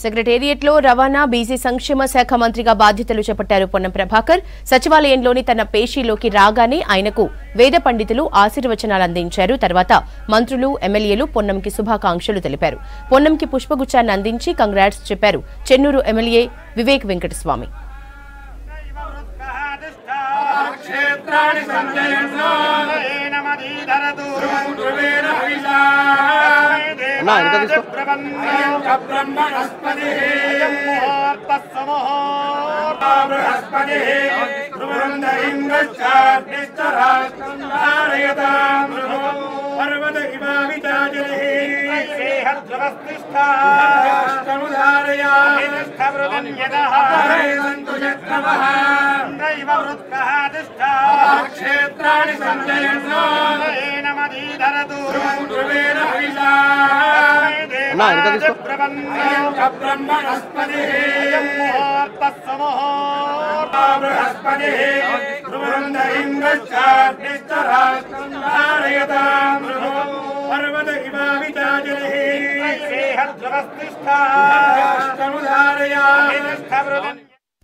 సెక్రటేరియట్లో రవాణా బీసీ సంక్షేమ శాఖ మంత్రిగా బాధ్యతలు చేపట్టారు పొన్నం ప్రభాకర్. సచివాలయంలోని తన పేషీలోకి రాగానే ఆయనకు వేద పండితులు ఆశీర్వచనాలు అందించారు. తర్వాత మంత్రులు, ఎమ్మెల్యేలు పొన్నంకి శుభాకాంక్షలు తెలిపారు. పొన్నంకి పుష్పగుచ్చాన్ని అందించి కంగ్రాట్స్ చెప్పారు చెన్నూరు ఎమ్మెల్యే వివేక్ వెంకటస్వామి. क्षेत्राणि संजयन्नो नमदीधरतु ध्रुवेण हविषा ब्रह्मणस्पतिः बृहस्पतिः ध्रुवन्त इन्द्रश्चाग्निश्च राष्ट्रयताम् पर्वत इवाविचाजलिः सेहध्रुवस्तिष्ठा राष्ट्रमुदारया